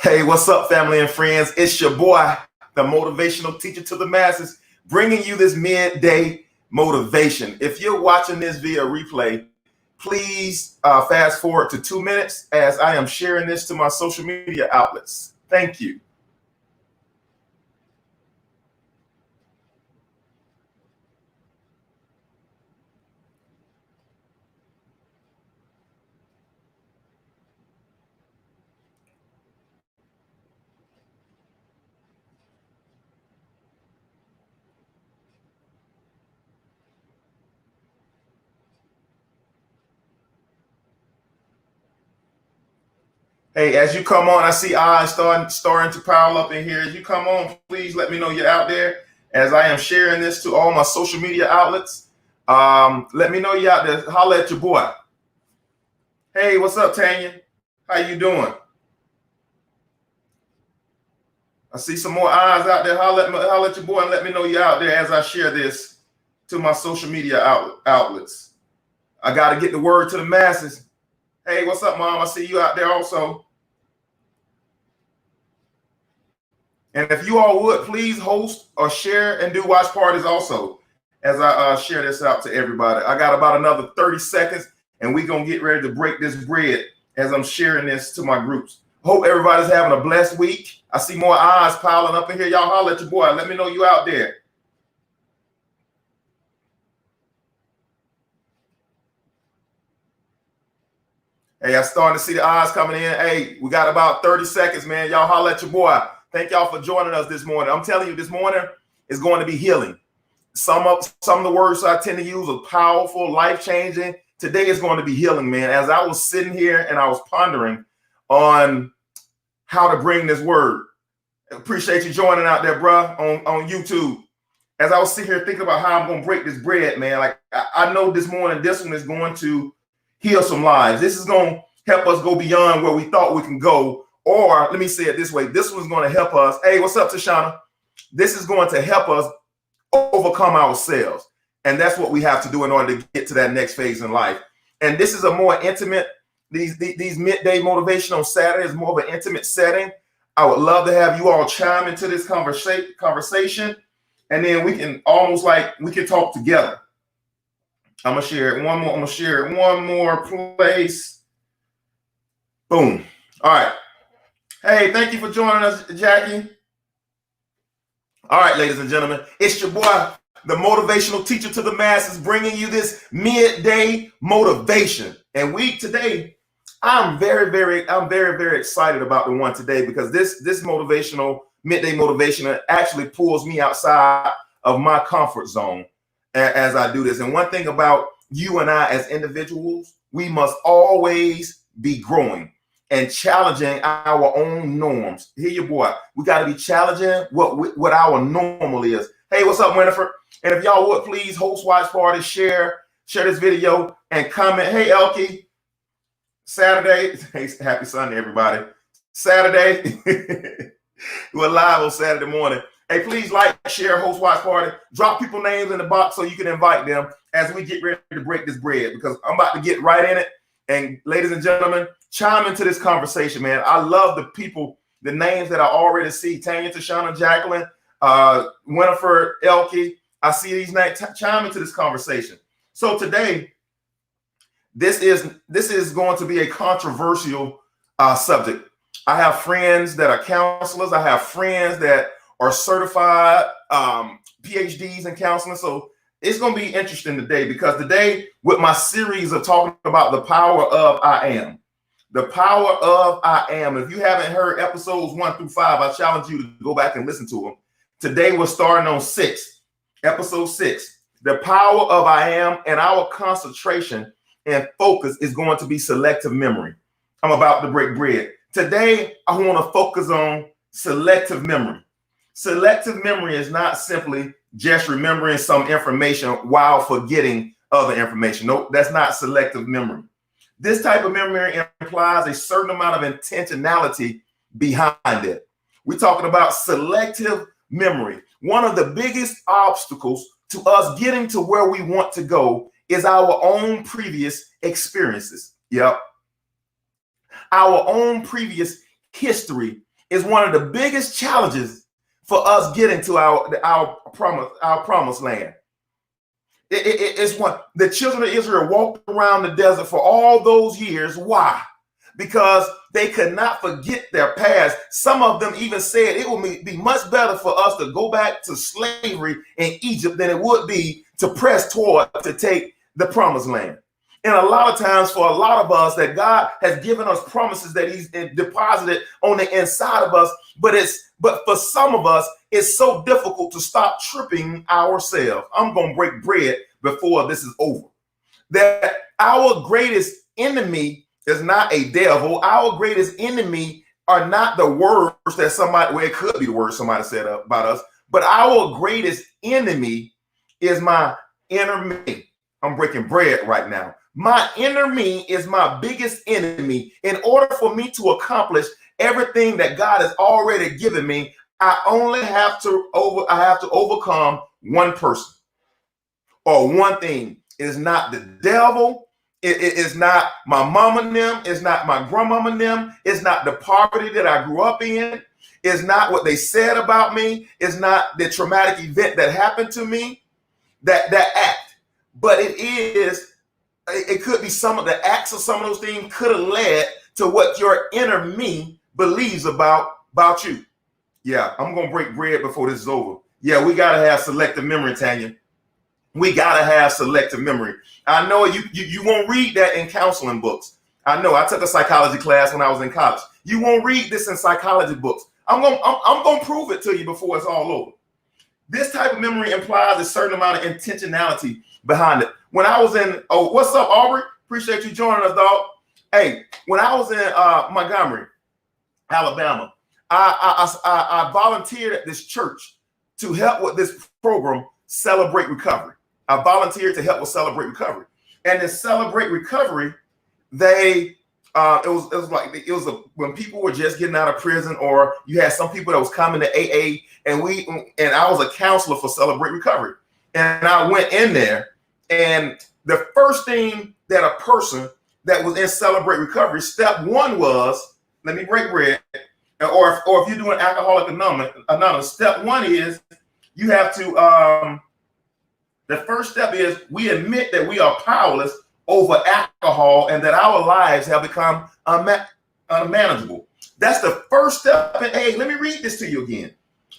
Hey, what's up, family and friends? It's your boy, the motivational teacher to the masses, bringing you this midday motivation. If you're watching this via replay, please fast forward to 2 minutes as I am sharing this to my social media outlets. Thank you. Hey, as you come on, I see eyes starting to pile up in here. As you come on, please let me know you're out there as I am sharing this to all my social media outlets. Let me know you're out there. Holla at your boy. Hey, what's up, Tanya? How you doing? I see some more eyes out there. Holla at your boy and let me know you're out there as I share this to my social media outlets. I got to get the word to the masses. Hey, what's up, Mom? I see you out there also. And if you all would, please host or share and do watch parties also as I share this out to everybody. I got about another 30 seconds, and we're going to get ready to break this bread as I'm sharing this to my groups. Hope everybody's having a blessed week. I see more eyes piling up in here. Y'all holler at your boy. Let me know you out there. Hey, I'm starting to see the eyes coming in. Hey, we got about 30 seconds, man. Y'all holler at your boy. Thank y'all for joining us this morning. I'm telling you, this morning is going to be healing. Some of the words I tend to use are powerful, life-changing. Today is going to be healing, man. As I was sitting here and I was pondering on how to bring this word. Appreciate you joining out there, bro, on YouTube. As I was sitting here thinking about how I'm going to break this bread, man, like I know this morning, this one is going to heal some lives. This is going to help us go beyond where we thought we can go. Or let me say it this way. This one's going to help us. Hey, what's up, Tashana? This is going to help us overcome ourselves. And that's what we have to do in order to get to that next phase in life. And this is a more intimate, these midday motivation on Saturday is more of an intimate setting. I would love to have you all chime into this conversation. And then we can talk together. I'm going to share it one more. I'm going to share it one more place. Boom. All right. Hey, thank you for joining us, Jackie. All right, ladies and gentlemen, it's your boy, the motivational teacher to the masses, bringing you this midday motivation. And today, I'm very excited about the one today because this motivational midday motivation actually pulls me outside of my comfort zone as I do this. And one thing about you and I as individuals, we must always be growing and challenging our own norms. Here, your boy, we got to be challenging what our normal is. Hey, what's up, Winifred? And if y'all would please host watch party, share this video, and comment. Hey, Elkie, Saturday. Hey, happy Sunday, everybody. Saturday, we're live on Saturday morning. Hey, please like, share, host watch party. Drop people names in the box so you can invite them as we get ready to break this bread because I'm about to get right in it. And ladies and gentlemen, chime into this conversation, man. I love the people, the names that I already see. Tanya, Tashana, Jacqueline, Winifred, Elkie. I see these names. Chime into this conversation. So today, this is going to be a controversial subject. I have friends that are counselors. I have friends that are certified PhDs in counseling. So it's going to be interesting today because today with my series of talking about the power of I am. The power of I am. If you haven't heard episodes 1 through 5, I challenge you to go back and listen to them. Today we're starting on 6, episode 6. The power of I am, and our concentration and focus is going to be selective memory. I'm about to break bread. Today I want to focus on selective memory. Selective memory is not simply just remembering some information while forgetting other information. Nope, that's not selective memory. This type of memory implies a certain amount of intentionality behind it. We're talking about selective memory. One of the biggest obstacles to us getting to where we want to go is our own previous experiences. Yep. Our own previous history is one of the biggest challenges for us getting to our promised land. It's one. The children of Israel walked around the desert for all those years. Why? Because they could not forget their past. Some of them even said it would be much better for us to go back to slavery in Egypt than it would be to press toward to take the promised land. And a lot of times for a lot of us that God has given us promises that he's deposited on the inside of us, but for some of us, it's so difficult to stop tripping ourselves. I'm going to break bread before this is over. That our greatest enemy is not a devil. Our greatest enemy are not the words that somebody, well, it could be the words somebody said about us, but our greatest enemy is my inner me. I'm breaking bread right now. My inner me is my biggest enemy. In order for me to accomplish everything that God has already given me, I have to overcome one person or one thing. It is not the devil. It is not my mama and them. It's not my grandmama and them. It's not the poverty that I grew up in. It's not what they said about me. It's not the traumatic event that happened to me, that act. But it could be some of the acts of some of those things could have led to what your inner me believes about you. Yeah, I'm going to break bread before this is over. Yeah, we got to have selective memory, Tanya. We got to have selective memory. I know you won't read that in counseling books. I know I took a psychology class when I was in college. You won't read this in psychology books. I'm going to prove it to you before it's all over. This type of memory implies a certain amount of intentionality behind it. When I was in, what's up, Aubrey? Appreciate you joining us, dog. Hey, when I was in Montgomery, Alabama, I volunteered at this church to help with this program, Celebrate Recovery. I volunteered to help with Celebrate Recovery, and in Celebrate Recovery, it was when people were just getting out of prison, or you had some people that was coming to AA, and I was a counselor for Celebrate Recovery, and I went in there, and the first thing that a person that was in Celebrate Recovery, step one was, let me break bread, or if you're doing Alcoholics Anonymous, step one is you have to. The first step is we admit that we are powerless over alcohol and that our lives have become unmanageable. That's the first step. Hey, let me read this to you again.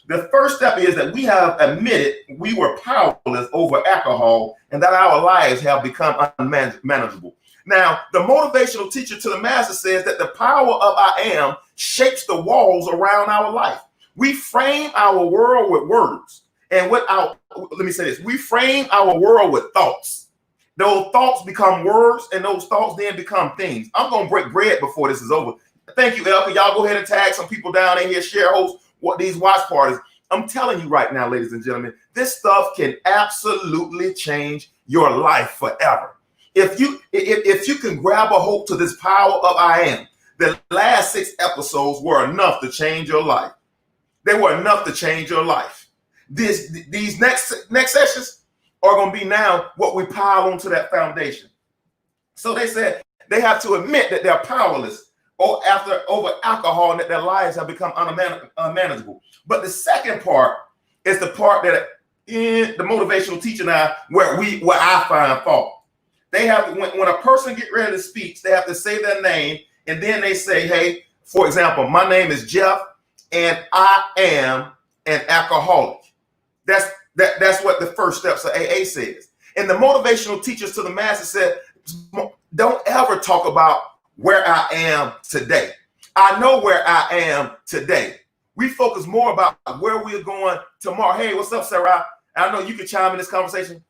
The first step is that we have admitted we were powerless over alcohol and that our lives have become unmanageable. Now, the motivational teacher to the master says that the power of I am shapes the walls around our life. We frame our world with words. And let me say this, we frame our world with thoughts. Those thoughts become words, and those thoughts then become things. I'm going to break bread before this is over. Thank you, Elka. Y'all go ahead and tag some people down in here, share hosts, these watch parties. I'm telling you right now, ladies and gentlemen, this stuff can absolutely change your life forever. If you can grab a hold to this power of I am, the last 6 episodes were enough to change your life. They were enough to change your life. These next sessions are going to be now what we pile onto that foundation. So they said they have to admit that they're powerless over alcohol and that their lives have become unmanageable. But the second part is the part that in the motivational teacher now where I find fault. They have to, when a person get ready to speak, they have to say their name, and then they say, hey, for example, my name is Jeff and I am an alcoholic. That's what the first steps of AA says. And the motivational teachers to the masses said, don't ever talk about where I am today. I know where I am today. We focus more about where we're going tomorrow. Hey, what's up, Sarah? I know you can chime in this conversation,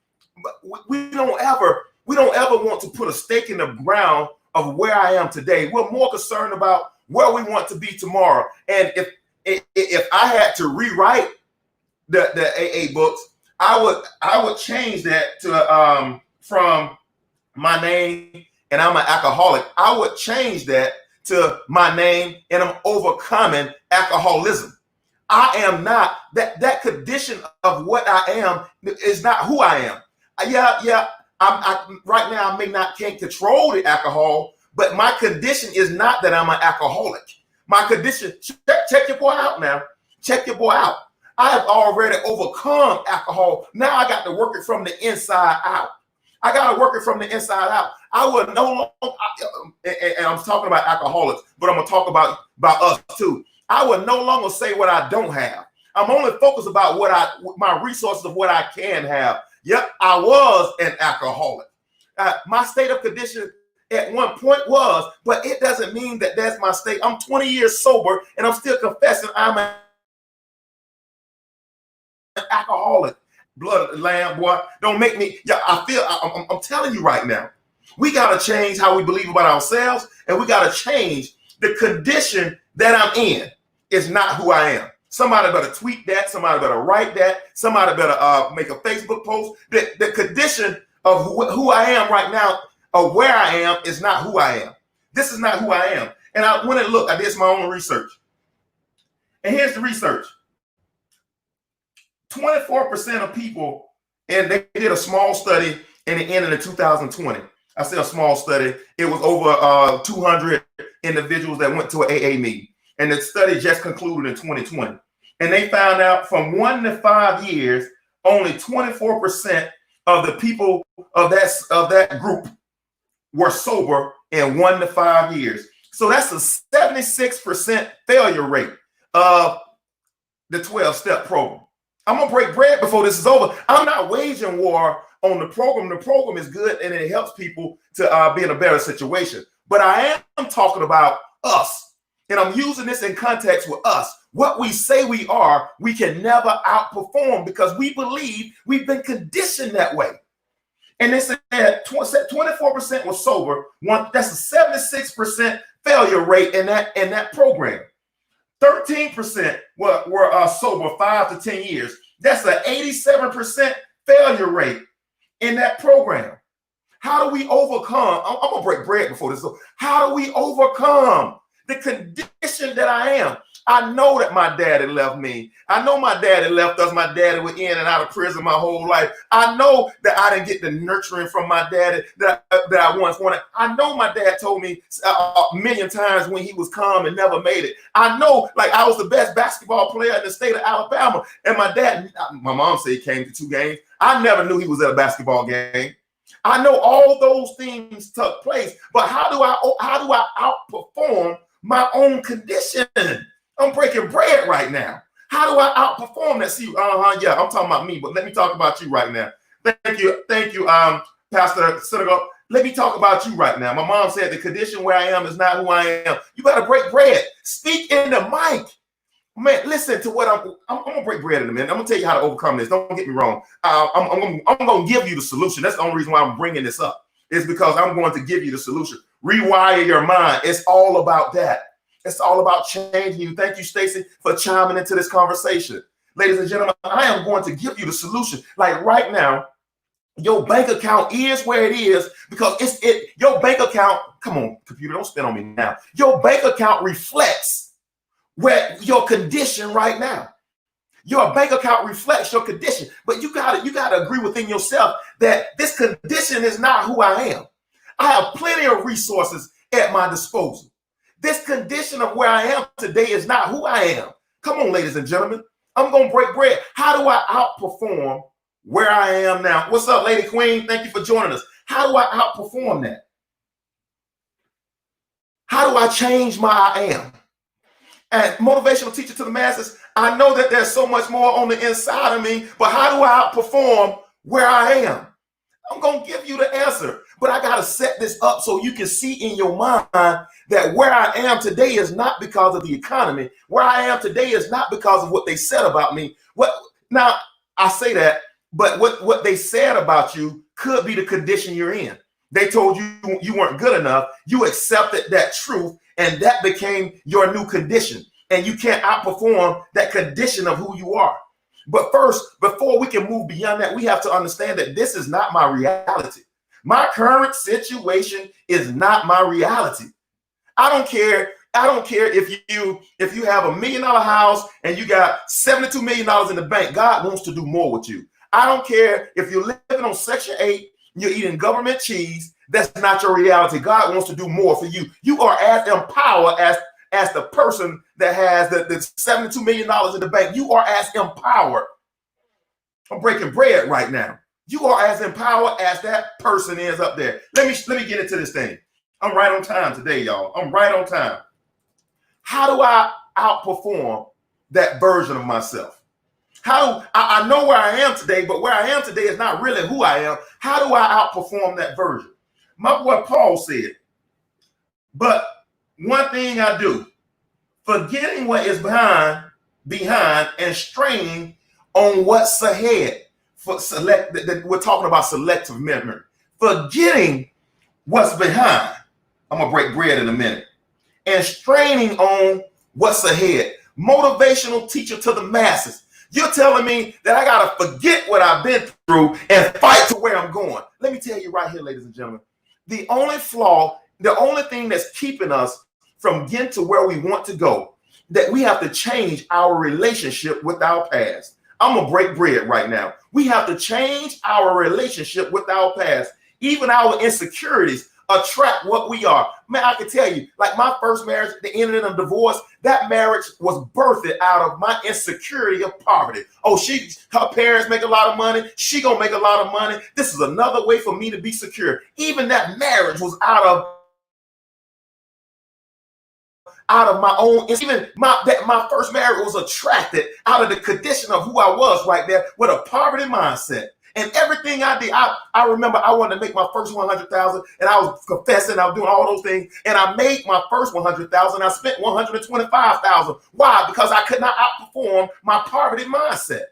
but we don't ever want to put a stake in the ground of where I am today. We're more concerned about where we want to be tomorrow. And if I had to rewrite the AA books, I would change that to from my name and I'm an alcoholic. I would change that to my name and I'm overcoming alcoholism. I am not that condition of what I am is not who I am. I'm right now I can't control the alcohol, but my condition is not that I'm an alcoholic. My condition, check your boy out now. Check your boy out. I have already overcome alcohol. Now I got to work it from the inside out. I got to work it from the inside out. I will no longer, and I'm talking about alcoholics, but I'm going to talk about us too. I will no longer say what I don't have. I'm only focused about my resources of what I can have. Yep, I was an alcoholic. My state of condition at one point was, but it doesn't mean that that's my state. I'm 20 years sober and I'm still confessing I'm an alcoholic. Blood lamb, boy, don't make me. Yeah, I'm telling you right now, we got to change how we believe about ourselves, and we got to change the condition that I'm in. Is not who I am. Somebody better tweet that. Somebody better write that. Somebody better make a Facebook post. The condition of who I am right now, or where I am, is not who I am. This is not who I am. And I went and looked. I did my own research. And here's the research. 24% of people, and they did a small study, and it ended in 2020. I said a small study. It was over 200 individuals that went to an AA meeting. And the study just concluded in 2020. And they found out from 1 to 5 years, only 24% of the people of that group were sober in 1 to 5 years. So that's a 76% failure rate of the 12-step program. I'm going to break bread before this is over. I'm not waging war on the program. The program is good and it helps people to be in a better situation. But I am talking about us. And I'm using this in context with us. What we say we are, we can never outperform because we believe we've been conditioned that way. And they said 24% was sober. That's a 76% failure rate in that program. 13% were sober 5 to 10 years. That's an 87% failure rate in that program. How do we overcome? I'm going to break bread before this. So how do we overcome the condition that I am? I know that my daddy left me. I know my daddy left us. My daddy was in and out of prison my whole life. I know that I didn't get the nurturing from my daddy that I once wanted. I know my dad told me a million times when he was calm and never made it. I know, like, I was the best basketball player in the state of Alabama. And my mom said he came to 2 games. I never knew he was at a basketball game. I know all those things took place, but how do I outperform my own condition? I'm breaking bread right now. How do I outperform that? See, yeah, I'm talking about me, but let me talk about you right now. Thank you, Pastor Senegal. Let me talk about you right now. My mom said the condition where I am is not who I am. You better break bread. Speak in the mic. Man, listen to what I'm gonna break bread in a minute. I'm gonna tell you how to overcome this. Don't get me wrong. I'm gonna give you the solution. That's the only reason why I'm bringing this up. Is because I'm going to give you the solution. Rewire your mind. It's all about that. It's all about changing you. Thank you, Stacy, for chiming into this conversation. Ladies and gentlemen, I am going to give you the solution. Like right now, your bank account is where it is because your bank account. Come on, computer, don't spin on me now. Your bank account reflects where your condition right now. Your bank account reflects your condition, but you gotta agree within yourself that this condition is not who I am. I have plenty of resources at my disposal. This condition of where I am today is not who I am. Come on, ladies and gentlemen. I'm going to break bread. How do I outperform where I am now? What's up, Lady Queen? Thank you for joining us. How do I outperform that? How do I change my I am? And motivational teacher to the masses, I know that there's so much more on the inside of me, but how do I outperform where I am? I'm going to give you the answer, but I got to set this up so you can see in your mind that where I am today is not because of the economy. Where I am today is not because of what they said about me. Now, I say that, but what they said about you could be the condition you're in. They told you you weren't good enough. You accepted that truth, and that became your new condition. And you can't outperform that condition of who you are. But first, before we can move beyond that, we have to understand that this is not my reality. My current situation is not my reality. I don't care if you have $1 million house and you got $72 million in the bank. God wants to do more with you. I don't care if you're living on Section 8, you're eating government cheese. That's not your reality. God wants to do more for you. You are as empowered as the person that has the $72 million in the bank. You are as empowered. I'm breaking bread right now. You are as empowered as that person is up there. Let me get into this thing. I'm right on time today, y'all. I'm right on time. How do I outperform that version of myself? I know where I am today, but where I am today is not really who I am. How do I outperform that version? My boy Paul said, but one thing I do, forgetting what is behind and straining on what's ahead. We're talking about selective memory. Forgetting what's behind. I'm going to break bread in a minute. And straining on what's ahead. Motivational teacher to the masses. You're telling me that I got to forget what I've been through and fight to where I'm going. Let me tell you right here, ladies and gentlemen, the only thing that's keeping us from getting to where we want to go, that we have to change our relationship with our past. I'm going to break bread right now. We have to change our relationship with our past. Even our insecurities attract what we are. Man, I can tell you, like my first marriage, the ending of divorce, that marriage was birthed out of my insecurity of poverty. Oh, her parents make a lot of money. She gonna make a lot of money. This is another way for me to be secure. Even that marriage was out of my own. Even my first marriage was attracted out of the condition of who I was right there with a poverty mindset. And everything I did, I remember I wanted to make my first 100,000, and I was confessing, I was doing all those things, and I made my first 100,000. I spent 125,000. Why? Because I could not outperform my poverty mindset.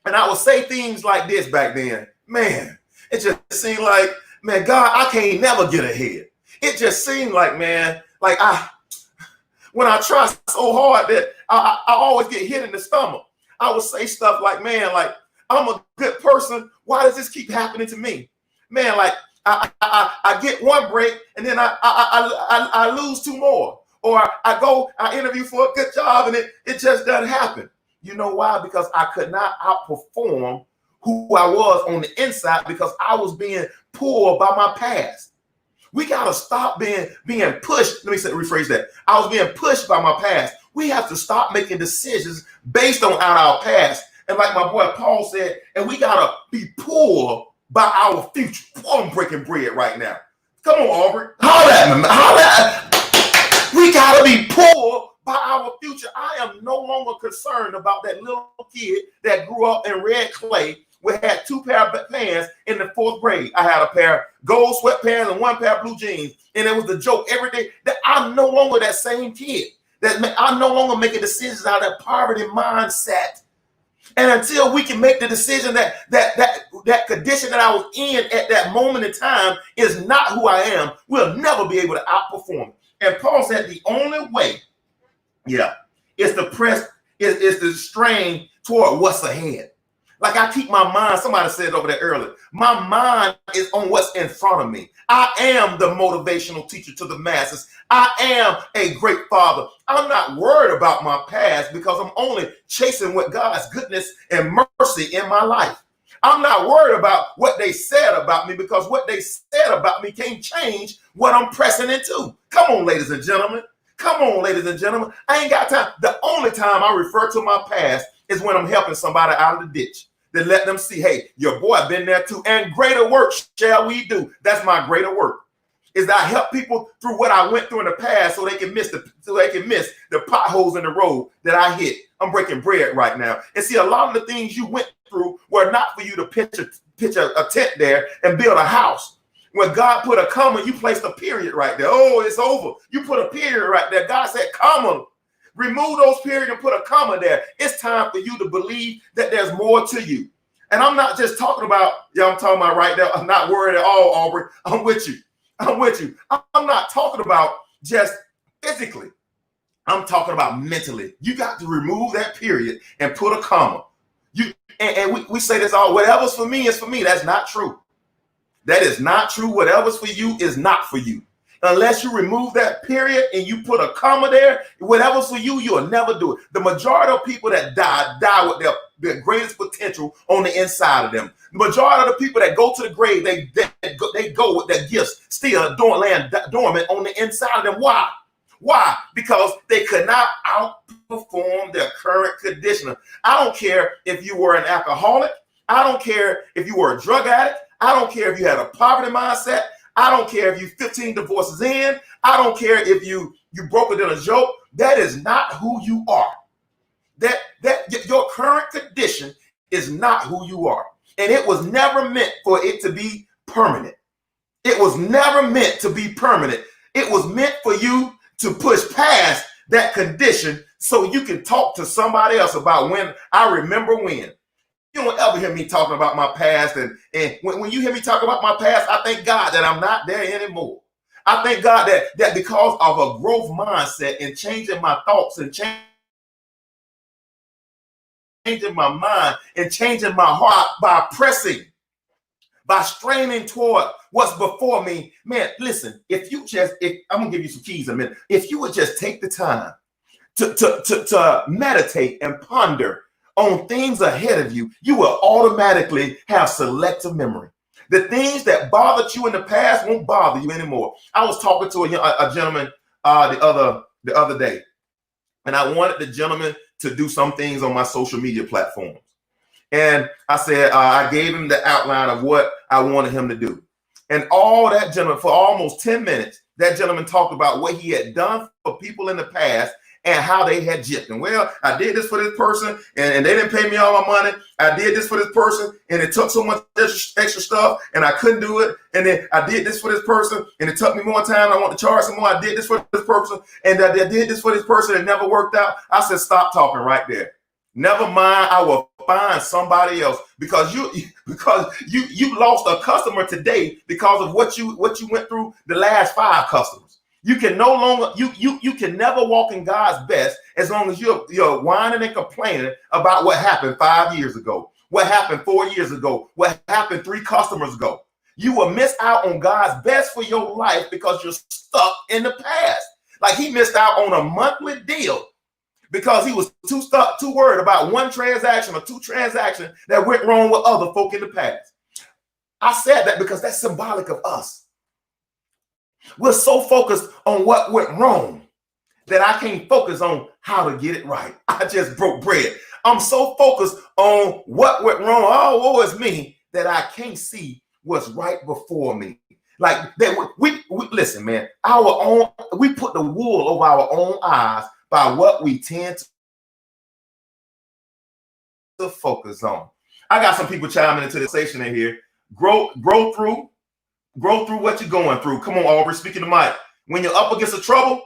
And I would say things like this back then. Man, it just seemed like, man, God, I can't never get ahead. It just seemed like, man, like when I try so hard that I always get hit in the stomach. I would say stuff like, man, like, I'm a good person. Why does this keep happening to me? Man, like I get one break and then I lose two more. Or I interview for a good job and it just doesn't happen. You know why? Because I could not outperform who I was on the inside because I was being pulled by my past. We got to stop being pushed. Let me rephrase that. I was being pushed by my past. We have to stop making decisions based on our past. And like my boy Paul said, and we got to be pulled by our future. Oh, I'm breaking bread right now. Come on, Aubrey. Holler at me. Holler at me. We got to be pulled by our future. I am no longer concerned about that little kid that grew up in red clay. We had two pair of pants in the fourth grade. I had a pair of gold sweatpants and one pair of blue jeans. And it was the joke every day that I'm no longer that same kid. That I'm no longer making decisions out of that poverty mindset. And until we can make the decision that condition that I was in at that moment in time is not who I am, we'll never be able to outperform. And Paul said the only way, is to press, is to strain toward what's ahead. Like I keep my mind, somebody said over there earlier, my mind is on what's in front of me. I am the motivational teacher to the masses. I am a great father. I'm not worried about my past because I'm only chasing what God's goodness and mercy in my life. I'm not worried about what they said about me because what they said about me can't change what I'm pressing into. Come on, ladies and gentlemen. Come on, ladies and gentlemen. I ain't got time. The only time I refer to my past is when I'm helping somebody out of the ditch. To let them see, hey, your boy been there too. And greater work shall we do. That's my greater work. Is that I help people through what I went through in the past so they can miss the potholes in the road that I hit. I'm breaking bread right now. And see, a lot of the things you went through were not for you to pitch a tent there and build a house. When God put a comma, you placed a period right there. Oh, it's over. You put a period right there. God said, comma. Remove those periods and put a comma there. It's time for you to believe that there's more to you. And I'm not just talking about, I'm talking about right there. I'm not worried at all, Aubrey. I'm with you. I'm with you. I'm not talking about just physically. I'm talking about mentally. You got to remove that period and put a comma. We say this all, whatever's for me is for me. That's not true. That is not true. Whatever's for you is not for you. Unless you remove that period and you put a comma there, whatever's for you, you'll never do it. The majority of people that die with their greatest potential on the inside of them. The majority of the people that go to the grave, they go with their gifts still laying dormant on the inside of them. Why? Why? Because they could not outperform their current condition. I don't care if you were an alcoholic. I don't care if you were a drug addict. I don't care if you had a poverty mindset. I don't care if you 15 divorces in. I don't care if you broke it in a joke. That is not who you are. That your current condition is not who you are. And it was never meant for it to be permanent. It was never meant to be permanent. It was meant for you to push past that condition so you can talk to somebody else about when. I remember when. You don't ever hear me talking about my past. And when you hear me talk about my past, I thank God that I'm not there anymore. I thank God that because of a growth mindset and changing my thoughts and changing my mind and changing my heart by pressing, by straining toward what's before me. Man, listen, if I'm gonna give you some keys in a minute. If you would just take the time to meditate and ponder on things ahead of you, you will automatically have selective memory. The things that bothered you in the past won't bother you anymore. I was talking to a gentleman the other day, and I wanted the gentleman to do some things on my social media platforms. And I said, I gave him the outline of what I wanted him to do. And all that gentleman, for almost 10 minutes, that gentleman talked about what he had done for people in the past and how they had gypped him. Well, I did this for this person and they didn't pay me all my money. I did this for this person and it took so much extra stuff and I couldn't do it. And then I did this for this person and it took me more time. I want to charge some more. I did this for this person and I did this for this person and it never worked out. I said, stop talking right there. Never mind, I will find somebody else because you lost a customer today because of what you went through the last 5 customers. You can no longer you can never walk in God's best as long as you're whining and complaining about what happened 5 years ago, what happened 4 years ago, what happened 3 customers ago. You will miss out on God's best for your life because you're stuck in the past. Like he missed out on a monthly deal because he was too worried about 1 transaction or 2 transactions that went wrong with other folk in the past. I said that because that's symbolic of us. We're so focused on what went wrong that I can't focus on how to get it right. I just broke bread. I'm so focused on what went wrong, oh, it's me, that I can't see what's right before me. Like that, we listen, man. We put the wool over our own eyes by what we tend to focus on. I got some people chiming into the station in here. Grow through what you're going through. Come on, Aubrey, speaking to Mike. When you're up against a trouble,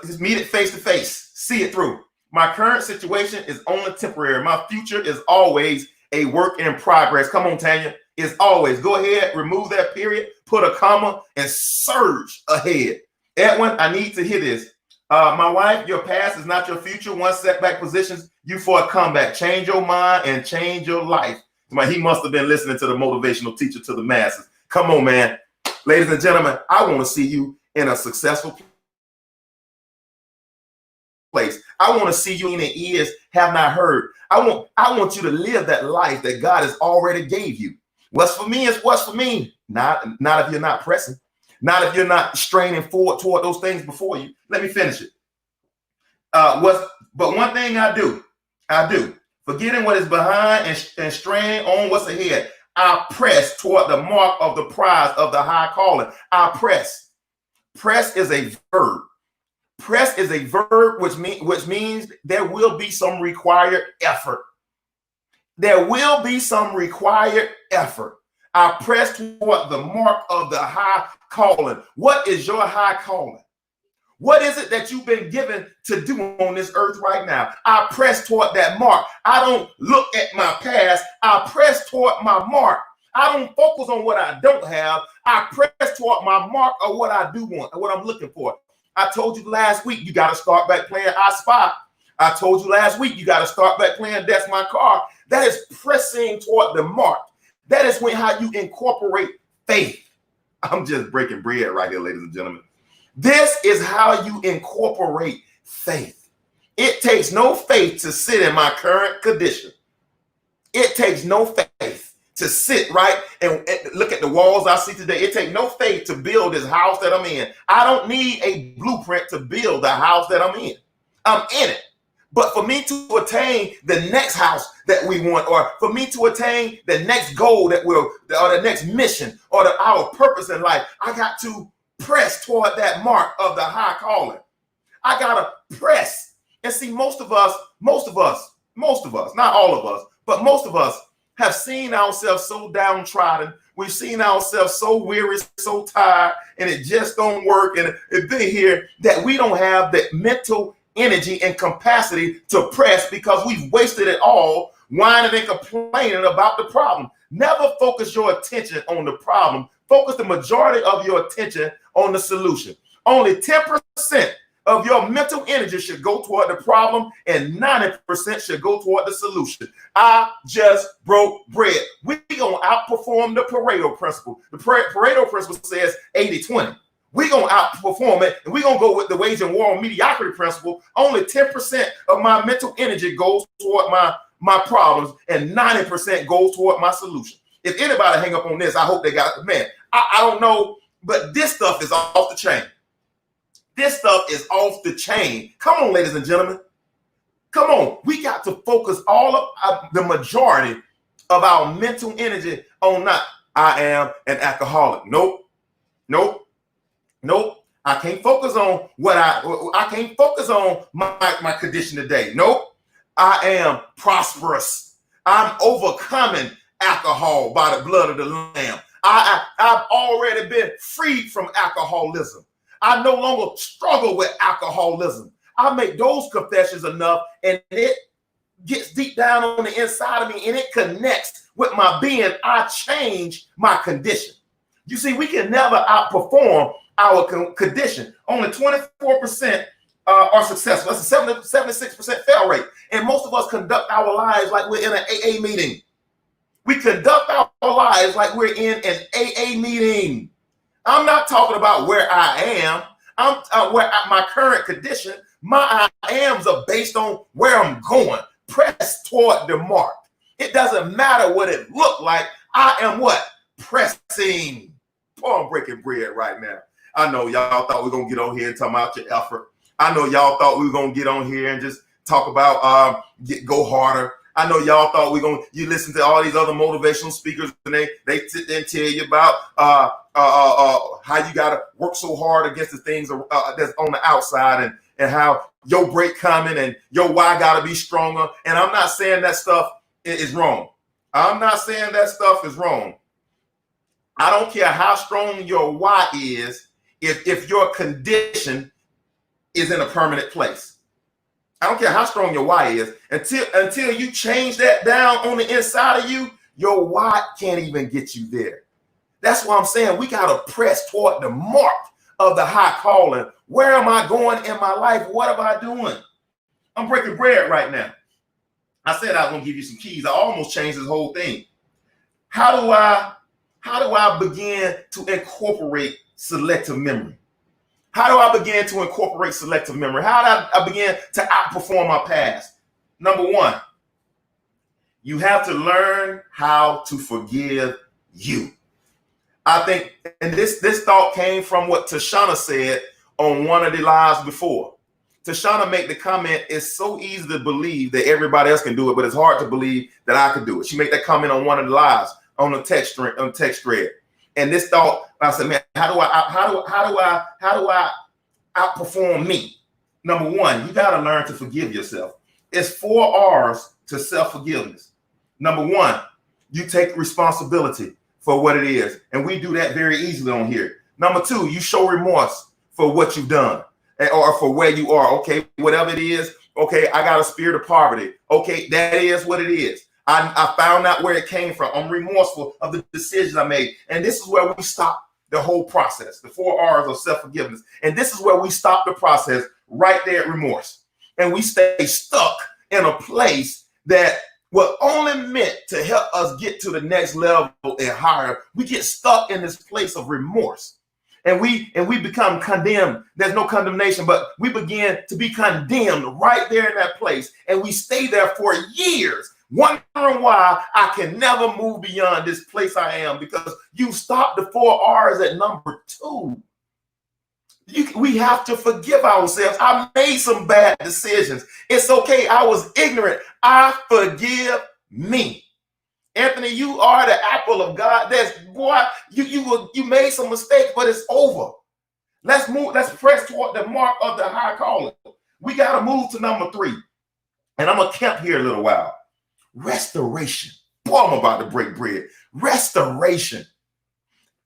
just meet it face to face. See it through. My current situation is only temporary. My future is always a work in progress. Come on, Tanya. It's always. Go ahead, remove that period, put a comma, and surge ahead. Edwin, I need to hear this. My wife, your past is not your future. One setback positions you for a comeback. Change your mind and change your life. He must have been listening to the motivational teacher to the masses. Come on, man. Ladies and gentlemen, I want to see you in a successful place. I want to see you in the ears have not heard. I want you to live that life that God has already gave you. What's for me is what's for me. Not if you're not pressing. Not if you're not straining forward toward those things before you. Let me finish it. But one thing I do, forgetting what is behind and straining on what's ahead. I press toward the mark of the prize of the high calling. I press. Press is a verb. Press is a verb, which means there will be some required effort. There will be some required effort. I press toward the mark of the high calling. What is your high calling? What is it that you've been given to do on this earth right now? I press toward that mark. I don't look at my past. I press toward my mark. I don't focus on what I don't have. I press toward my mark of what I do want and what I'm looking for. I told you last week, you got to start back playing I Spy. I told you last week, you got to start back playing That's My Car. That is pressing toward the mark. That is how you incorporate faith. I'm just breaking bread right here, ladies and gentlemen. This is how you incorporate faith. It takes no faith to sit in my current condition. It takes no faith to sit right and look at the walls I see today. It takes no faith to build this house that I'm in. I don't need a blueprint to build the house that I'm in. I'm in it. But for me to attain the next house that we want, or for me to attain the next goal that or the next mission, or our purpose in life, I got to press toward that mark of the high calling. I gotta press. And see, most of us, not all of us, but most of us have seen ourselves so downtrodden. We've seen ourselves so weary, so tired, and it just don't work. And it been here that we don't have the mental energy and capacity to press because we've wasted it all whining and complaining about the problem. Never focus your attention on the problem. Focus the majority of your attention on the solution. Only 10% of your mental energy should go toward the problem, and 90% should go toward the solution. I just broke bread. We're going to outperform the Pareto principle. The Pareto principle says 80-20. We're going to outperform it, and we're going to go with the wage and war on mediocrity principle. Only 10% of my mental energy goes toward my problems, and 90% goes toward my solution. If anybody hang up on this, I hope they got it. Man, I don't know, but this stuff is off the chain. This stuff is off the chain. Come on, ladies and gentlemen. Come on. We got to focus all of the majority of our mental energy on not, I am an alcoholic. Nope. I can't focus on I can't focus on my condition today. Nope. I am prosperous. I'm overcoming alcohol by the blood of the Lamb. I've already been freed from alcoholism. I no longer struggle with alcoholism. I make those confessions enough, and it gets deep down on the inside of me, and it connects with my being. I change my condition. You see, we can never outperform our condition. Only 24% are successful. That's a 76% fail rate. And most of us conduct our lives like we're in an AA meeting. We conduct our lives like we're in an AA meeting. I'm not talking about where I am. I'm my current condition. My I ams are based on where I'm going. Press toward the mark. It doesn't matter what it looked like. I am what? Pressing. Boy, I'm breaking bread right now. I know y'all thought we were going to get on here and talk about your effort. I know y'all thought we were going to get on here and just talk about go harder. I know y'all thought you listen to all these other motivational speakers and they sit there and tell you about how you got to work so hard against the things that's on the outside and how your break coming and your why got to be stronger. And I'm not saying that stuff is wrong. I'm not saying that stuff is wrong. I don't care how strong your why is if your condition is in a permanent place. I don't care how strong your why is. Until you change that down on the inside of you, your why can't even get you there. That's why I'm saying we got to press toward the mark of the high calling. Where am I going in my life? What am I doing? I'm breaking bread right now. I said I was going to give you some keys. I almost changed this whole thing. How do I begin to incorporate selective memory? How do I begin to incorporate selective memory? How do I begin to outperform my past? Number one, you have to learn how to forgive you. I think, and this thought came from what Tashana said on one of the lives before. Tashana made the comment, it's so easy to believe that everybody else can do it, but it's hard to believe that I can do it. She made that comment on one of the lives on the text thread. And this thought, I said, man, how do I outperform me? Number one, you got to learn to forgive yourself. It's 4 R's to self-forgiveness. Number one, you take responsibility for what it is. And we do that very easily on here. Number two, you show remorse for what you've done or for where you are. Okay, whatever it is. Okay, I got a spirit of poverty. Okay, that is what it is. I found out where it came from. I'm remorseful of the decisions I made. And this is where we stop the whole process, the 4 R's of self-forgiveness. And this is where we stop the process right there at remorse. And we stay stuck in a place that was only meant to help us get to the next level and higher. We get stuck in this place of remorse. And we become condemned. There's no condemnation, but we begin to be condemned right there in that place. And we stay there for years. wondering why I can never move beyond this place I am, because you stopped the 4 R's at number 2. We have to forgive ourselves. I made some bad decisions. It's okay. I was ignorant. I forgive me. Anthony, you are the apple of God. You made some mistakes, but it's over. Let's move. Let's press toward the mark of the high calling. We got to move to number 3. And I'm going to camp here a little while. Restoration. Boy, I'm about to break bread. Restoration.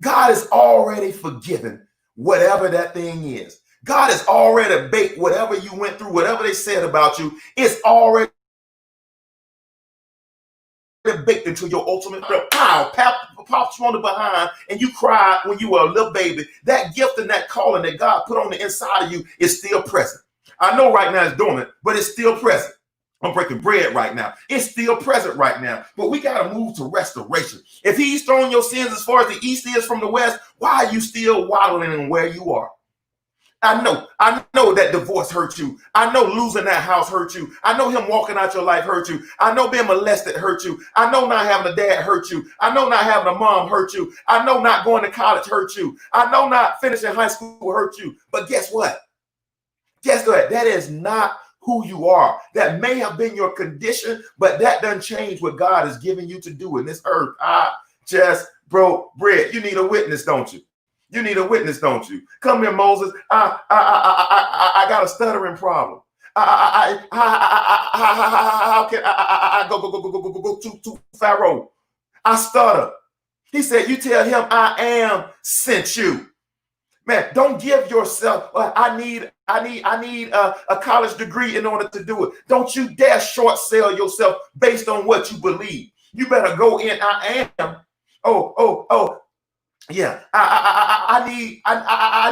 God has already forgiven whatever that thing is. God has already baked whatever you went through, whatever they said about you. It's already baked into your ultimate power. Pops you on the behind and you cried when you were a little baby. That gift and that calling that God put on the inside of you is still present. I know right now it's dormant, but it's still present. I'm breaking bread right now. It's still present right now, but we got to move to restoration. If he's throwing your sins as far as the east is from the west, why are you still waddling in where you are? I know that divorce hurt you. I know losing that house hurt you. I know him walking out your life hurt you. I know being molested hurt you. I know not having a dad hurt you. I know not having a mom hurt you. I know not going to college hurt you. I know not finishing high school hurt you. But guess what? Guess what? That is not who you are. That may have been your condition, but that doesn't change what God is giving you to do in this earth. I just broke bread. You need a witness, don't you? You need a witness, don't you? Come here, Moses. I got a stuttering problem. How can I go to Pharaoh? I stutter. He said, you tell him I am sent you. Man, don't give yourself, I need a college degree in order to do it. Don't you dare short sell yourself based on what you believe. You better go in, I am. Yeah, I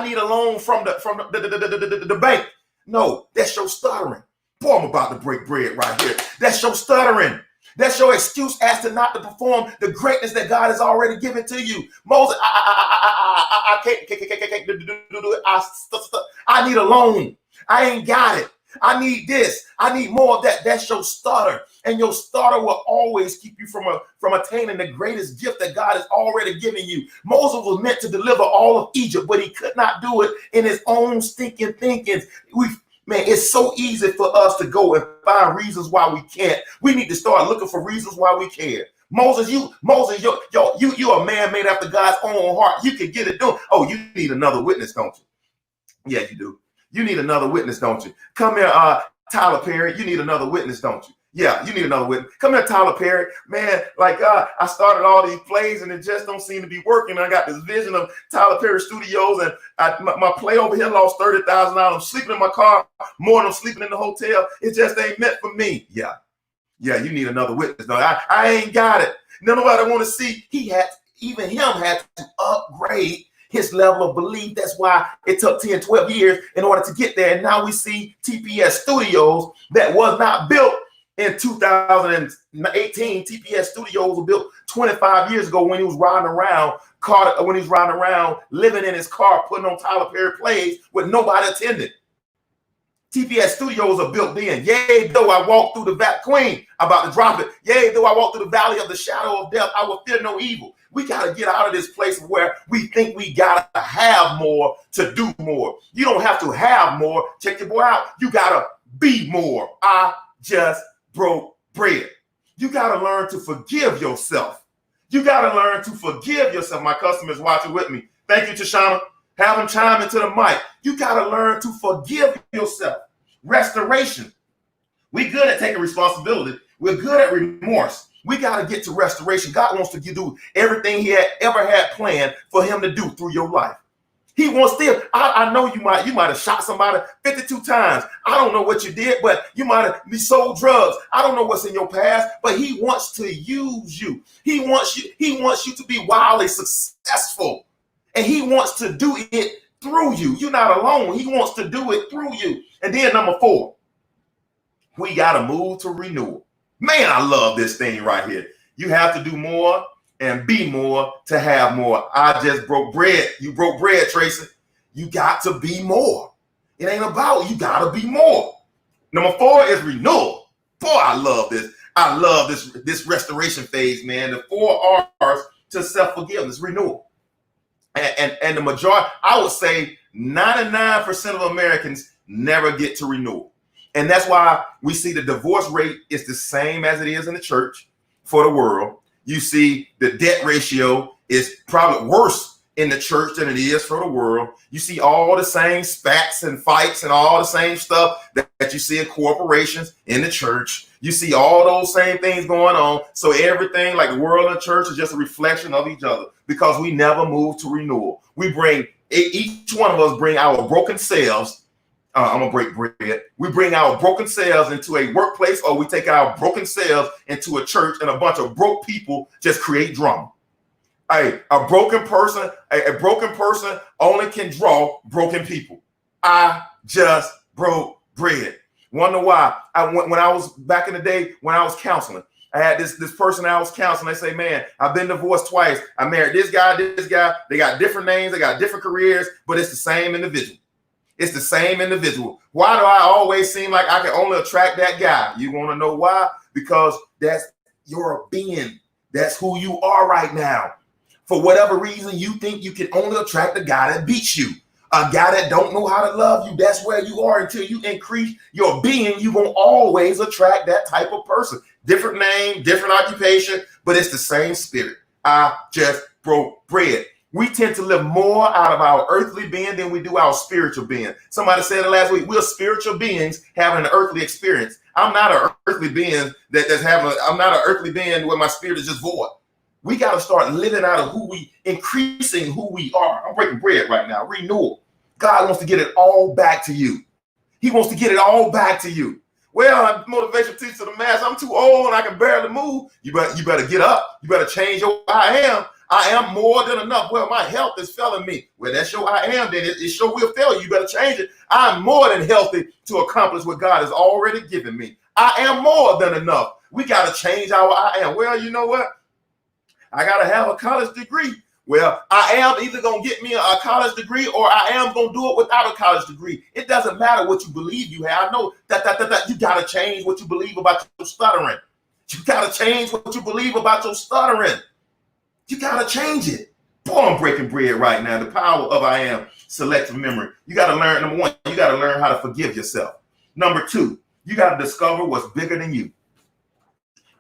need a loan from the bank. No, that's your stuttering. Boy, I'm about to break bread right here. That's your stuttering. That's your excuse as to not to perform the greatness that God has already given to you. Moses, I can't do it. I need a loan. I ain't got it. I need this. I need more of that. That's your stutter. And your stutter will always keep you from attaining the greatest gift that God has already given you. Moses was meant to deliver all of Egypt, but he could not do it in his own stinking thinkings. Man, it's so easy for us to go and find reasons why we can't. We need to start looking for reasons why we can. Moses, you're a man made after God's own heart. You can get it done. Oh, you need another witness, don't you? Yeah, you do. You need another witness, don't you? Come here, Tyler Perry. You need another witness, don't you? Yeah, you need another witness. Come here, Tyler Perry. Man, I started all these plays and it just don't seem to be working. I got this vision of Tyler Perry Studios and my play over here lost $30,000. I'm sleeping in my car more than I'm sleeping in the hotel. It just ain't meant for me. Yeah, you need another witness. No, I ain't got it. Nobody want to see. Even him had to upgrade his level of belief. That's why it took 10, 12 years in order to get there. And now we see TPS Studios that was not built in 2018. TPS Studios was built 25 years ago when he was riding around, living in his car, putting on Tyler Perry plays with nobody attending. TPS Studios are built then. Yea, though I walk through the valley, Queen, I'm about to drop it. Yea, though I walk through the valley of the shadow of death, I will fear no evil. We got to get out of this place where we think we got to have more to do more. You don't have to have more. Check your boy out. You got to be more. I just broke bread. You got to learn to forgive yourself. You got to learn to forgive yourself. My customers watching with me. Thank you, Tashana. Have them chime into the mic. You got to learn to forgive yourself. Restoration. We're good at taking responsibility. We're good at remorse. We got to get to restoration. God wants to do everything he had ever had planned for him to do through your life. He wants to. I know you might have shot somebody 52 times. I don't know what you did, but you might have sold drugs. I don't know what's in your past, but he wants to use you. He wants you to be wildly successful. And he wants to do it through you. You're not alone. He wants to do it through you. And then number 4, we got to move to renewal. Man, I love this thing right here. You have to do more and be more to have more. I just broke bread. You broke bread, Tracy. You got to be more. It ain't about, you got to be more. Number 4 is renewal. Boy, I love this. I love this restoration phase, man. The 4 R's to self-forgiveness, renewal. And the majority, I would say 99% of Americans never get to renewal. And that's why we see the divorce rate is the same as it is in the church for the world. You see the debt ratio is probably worse in the church than it is for the world. You see all the same spats and fights and all the same stuff that you see in corporations in the church. You see all those same things going on. So everything like the world and the church is just a reflection of each other because we never move to renewal. We bring, each one of us bring our broken selves. I'm gonna break bread. We bring our broken selves into a workplace, or we take our broken selves into a church, and a bunch of broke people just create drama. A broken person only can draw broken people. I just broke bread. Wonder why? When I was back in the day, when I was counseling, I had this person I was counseling. They say, man, I've been divorced twice. I married this guy. They got different names. They got different careers, but it's the same individual. It's the same individual. Why do I always seem like I can only attract that guy? You want to know why? Because that's your being. That's who you are right now. For whatever reason, you think you can only attract a guy that beats you, a guy that don't know how to love you. That's where you are until you increase your being. You're going to always attract that type of person. Different name, different occupation, but it's the same spirit. I just broke bread. We tend to live more out of our earthly being than we do our spiritual being. Somebody said it last week, we're spiritual beings having an earthly experience. I'm not an earthly being I'm not an earthly being where my spirit is just void. We got to start living out of increasing who we are. I'm breaking bread right now. Renewal. God wants to get it all back to you. He wants to get it all back to you. Well, I'm motivational teacher to the mass. I'm too old and I can barely move. You better get up. You better change your I am. I am more than enough. Well, my health is failing me. Well, that's your I am, then it sure will fail you. You better change it. I'm more than healthy to accomplish what God has already given me. I am more than enough. We got to change our I am. Well, you know what? I got to have a college degree. Well, I am either going to get me a college degree or I am going to do it without a college degree. It doesn't matter what you believe you have. I know that you got to change what you believe about your stuttering. You got to change what you believe about your stuttering. You got to change it. Boy, I'm breaking bread right now. The power of I am, selective memory. You got to learn, number one, you got to learn how to forgive yourself. Number two, you got to discover what's bigger than you.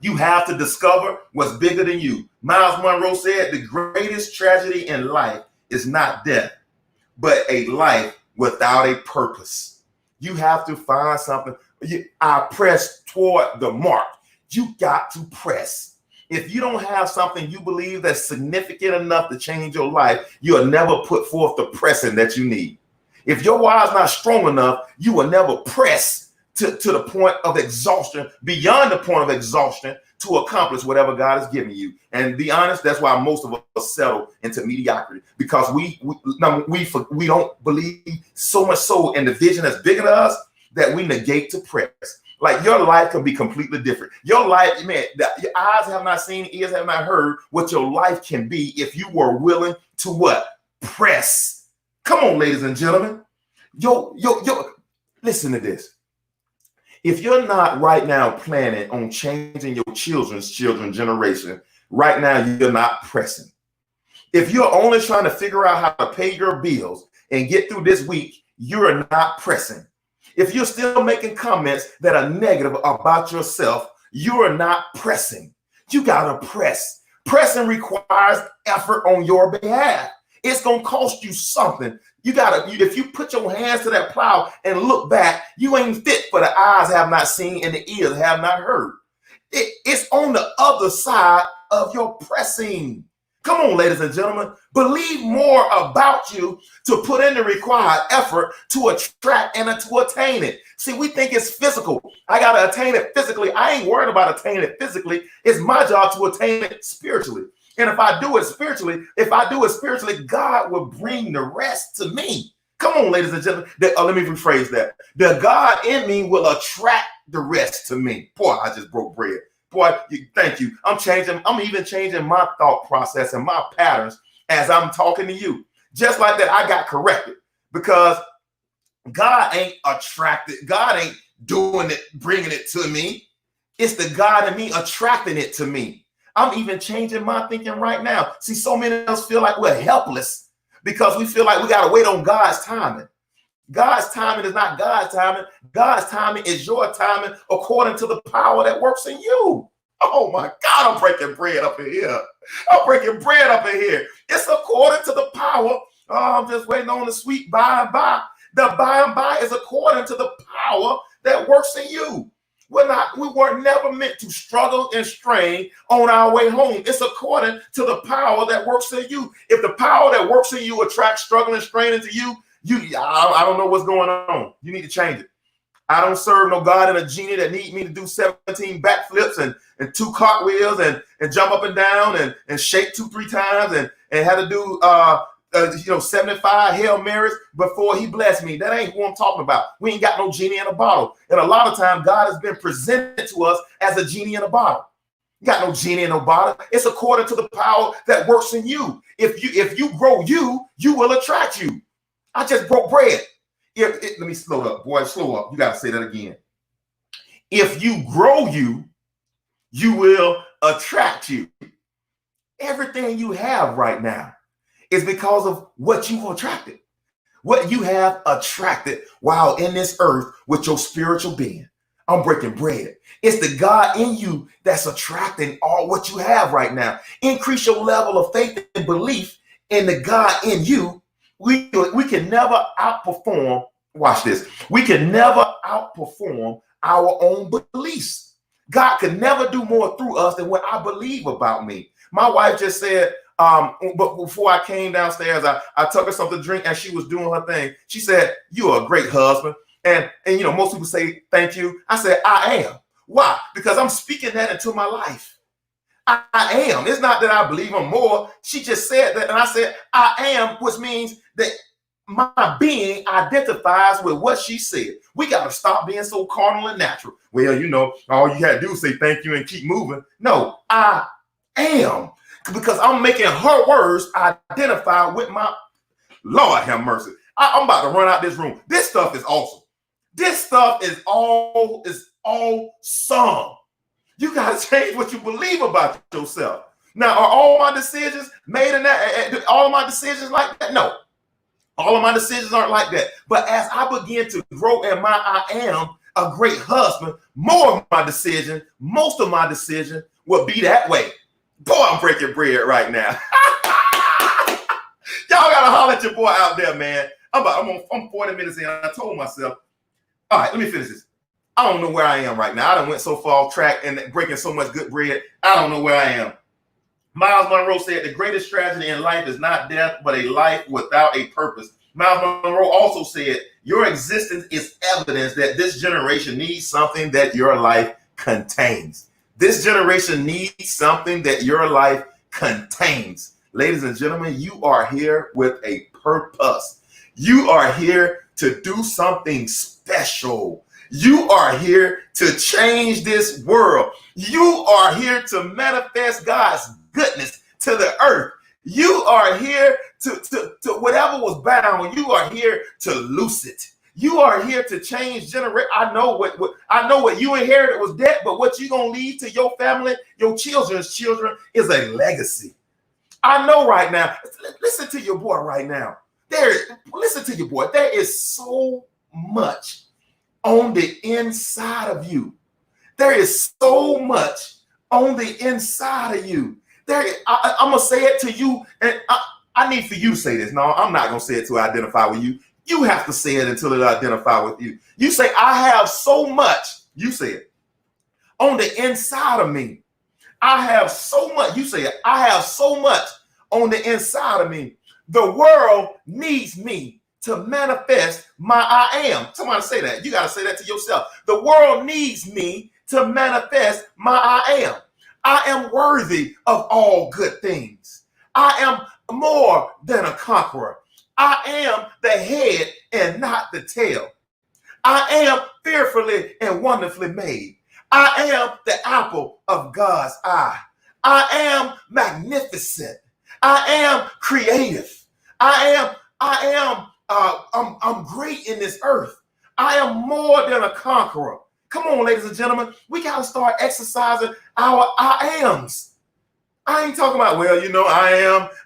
You have to discover what's bigger than you. Miles Monroe said the greatest tragedy in life is not death, but a life without a purpose. You have to find something. I press toward the mark. You got to press. If you don't have something you believe that's significant enough to change your life, you'll never put forth the pressing that you need. If your why is not strong enough, you will never press to the point of exhaustion, beyond the point of exhaustion, to accomplish whatever God has given you. And be honest, that's why most of us settle into mediocrity, because we don't believe so much so in the vision that's bigger than us that we negate to press. Like your life can be completely different. Your life, man, your eyes have not seen, ears have not heard what your life can be if you were willing to what? Press. Come on, ladies and gentlemen. Listen to this. If you're not right now planning on changing your children's generation, right now you're not pressing. If you're only trying to figure out how to pay your bills and get through this week, you're not pressing. If you're still making comments that are negative about yourself, you are not pressing. You got to press. Pressing requires effort on your behalf. It's going to cost you something. If you put your hands to that plow and look back, you ain't fit for the eyes have not seen and the ears have not heard. It's on the other side of your pressing. Come on, ladies and gentlemen, believe more about you to put in the required effort to attract and to attain it. See, we think it's physical. I got to attain it physically. I ain't worried about attaining it physically. It's my job to attain it spiritually. And if I do it spiritually, God will bring the rest to me. Come on, ladies and gentlemen. Let me rephrase that. The God in me will attract the rest to me. Boy, I just broke bread. Boy, thank you. I'm even changing my thought process and my patterns as I'm talking to you. Just like that, I got corrected because God ain't attracted. God ain't doing it, bringing it to me. It's the God in me attracting it to me. I'm even changing my thinking right now. See, so many of us feel like we're helpless because we feel like we got to wait on God's timing. God's timing is not God's timing. God's timing is your timing according to the power that works in you. Oh my God, I'm breaking bread up in here. I'm breaking bread up in here. It's according to the power. Oh, I'm just waiting on the sweet by and by. The by and by is according to the power that works in you. We were never meant to struggle and strain on our way home. It's according to the power that works in you. If the power that works in you attracts struggle and strain into you, I don't know what's going on. You need to change it. I don't serve no God and a genie that need me to do 17 backflips and 2 cartwheels and jump up and down and shake 2-3 times and have to do 75 Hail Marys before he blessed me. That ain't who I'm talking about. We ain't got no genie in a bottle. And a lot of time God has been presented to us as a genie in a bottle. You got no genie in a bottle. It's according to the power that works in you. If you grow you will attract you. I just broke bread. Let me slow up, boy. Slow up. You got to say that again. If you grow you will attract you. Everything you have right now is because of what you've attracted. What you have attracted while in this earth with your spiritual being. I'm breaking bread. It's the God in you that's attracting all what you have right now. Increase your level of faith and belief in the God in you. We can never outperform. Watch this. We can never outperform our own beliefs. God can never do more through us than what I believe about me. My wife just said, but before I came downstairs, I took her something to drink and she was doing her thing. She said, "You're a great husband." And most people say, "Thank you." I said, "I am." Why? Because I'm speaking that into my life. I am. It's not that I believe him more. She just said that. And I said, "I am," which means that my being identifies with what she said. We got to stop being so carnal and natural. Well, all you had to do is say thank you and keep moving. No, I am. Because I'm making her words identify with my Lord have mercy. I'm about to run out this room. This stuff is awesome. This stuff is awesome. You got to change what you believe about yourself. Now, are all my decisions made in that? All of my decisions like that? No. All of my decisions aren't like that. But as I begin to grow in my I am a great husband, most of my decision will be that way. Boy, I'm breaking bread right now. Y'all gotta holler at your boy out there, man. I'm 40 minutes in. I told myself, all right, let me finish this. I don't know where I am right now. I done went so far off track and breaking so much good bread. I don't know where I am. Miles Monroe said the greatest tragedy in life is not death, but a life without a purpose. Miles Monroe also said your existence is evidence that this generation needs something that your life contains. This generation needs something that your life contains. Ladies and gentlemen, you are here with a purpose. You are here to do something special. You are here to change this world. You are here to manifest God's goodness to the earth. You are here to whatever was bound. You are here to loose it. You are here to change generation. I know what you inherited was debt, but what you're gonna leave to your family, your children's children, is a legacy. I know right now. Listen to your boy right now. Listen to your boy. There is so much on the inside of you. There is so much on the inside of you. I'm gonna say it to you, and I need for you to say this. No, I'm not gonna say it to identify with you. You have to say it until it identify with you. You say, "I have so much." You say it on the inside of me. I have so much. You say it. I have so much on the inside of me. The world needs me to manifest my I am. Somebody say that. You got to say that to yourself. The world needs me to manifest my I am. I am worthy of all good things. I am more than a conqueror. I am the head and not the tail. I am fearfully and wonderfully made. I am the apple of God's eye. I am magnificent. I am creative. I'm great in this earth. I am more than a conqueror. Come on, ladies and gentlemen, we got to start exercising our I ams. I ain't talking about, well, you know, I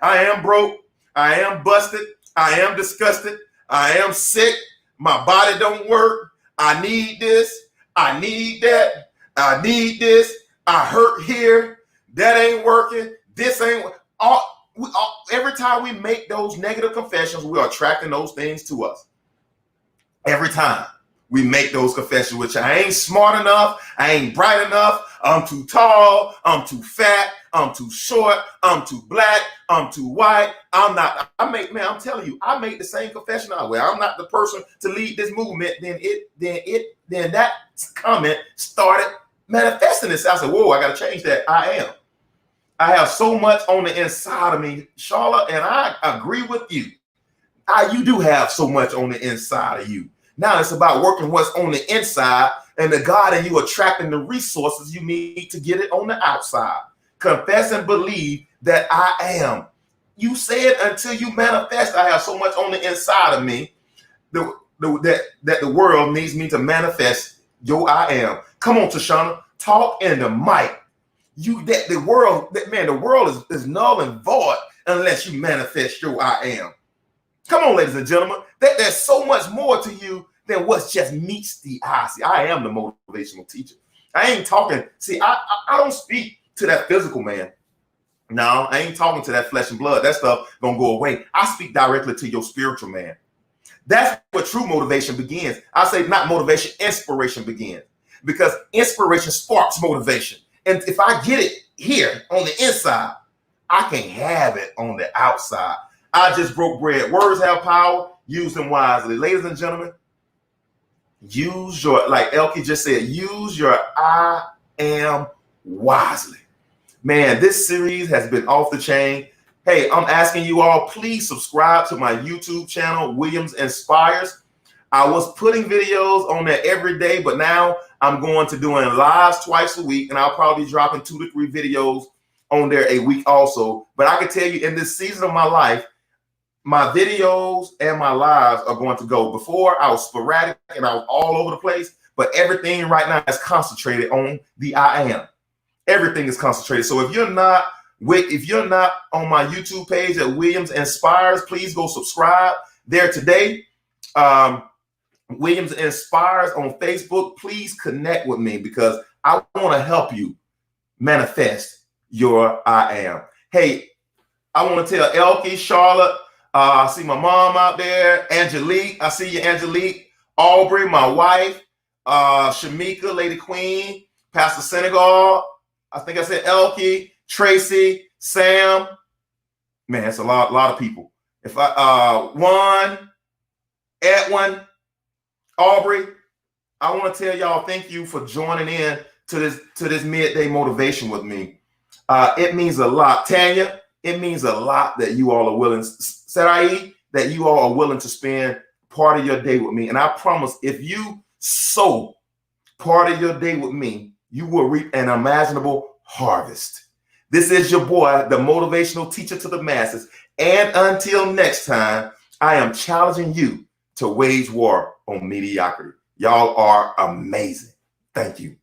am broke. I am busted. I am disgusted. I am sick. My body don't work. I need this. I need that. I need this. I hurt here. That ain't working. This ain't every time we make those negative confessions, we are attracting those things to us. Every time we make those confessions, which I ain't smart enough, I ain't bright enough, I'm too tall, I'm too fat, I'm too short, I'm too black, I'm too white, I'm telling you, I made the same confession. Well, I'm not the person to lead this movement. Then that comment started manifesting itself. I said, whoa, I got to change that. I have so much on the inside of me, Charlotte, and I agree with you. You do have so much on the inside of you. Now it's about working what's on the inside, and the God in you attracting the resources you need to get it on the outside. Confess and believe that I am. You say it until you manifest. I have so much on the inside of me that the world needs me to manifest your I am. Come on, Tashana, talk in the mic. The world is null and void unless you manifest your I am. Come on, ladies and gentlemen. There's so much more to you than what just meets the eye. See, I am the motivational teacher. I ain't talking. See, I don't speak to that physical man. No, I ain't talking to that flesh and blood. That stuff gonna go away. I speak directly to your spiritual man. That's where true motivation begins. I say not motivation, inspiration begins. Because inspiration sparks motivation. And if I get it here on the inside, I can have it on the outside. I just broke bread. Words have power. Use them wisely. Ladies and gentlemen, use your, like Elkie just said, use your I am wisely. Man, this series has been off the chain. Hey, I'm asking you all, please subscribe to my YouTube channel, Williams Inspires. I was putting videos on there every day, but now I'm going to doing lives twice a week, and I'll probably be dropping 2 to 3 videos on there a week also. But I can tell you, in this season of my life, my videos and my lives are going to go. Before, I was sporadic and I was all over the place, but everything right now is concentrated on the I am. Everything is concentrated. So if you're not on my YouTube page at Williams Inspires, please go subscribe there today. Williams Inspires on Facebook. Please connect with me because I want to help you manifest your I am. Hey, I want to tell Elkie, Charlotte, I see my mom out there, Angelique. I see you, Angelique. Aubrey, my wife, Shamika, Lady Queen, Pastor Senegal. I think I said Elkie, Tracy, Sam. Man, it's a lot of people. If Juan, Edwin, Aubrey, I want to tell y'all thank you for joining in to this midday motivation with me. It means a lot. Tanya, it means a lot that you all are willing, Sarai, that you all are willing to spend part of your day with me. And I promise, if you sow part of your day with me, you will reap an unimaginable harvest. This is your boy, the motivational teacher to the masses. And until next time, I am challenging you to wage war on mediocrity. Y'all are amazing. Thank you.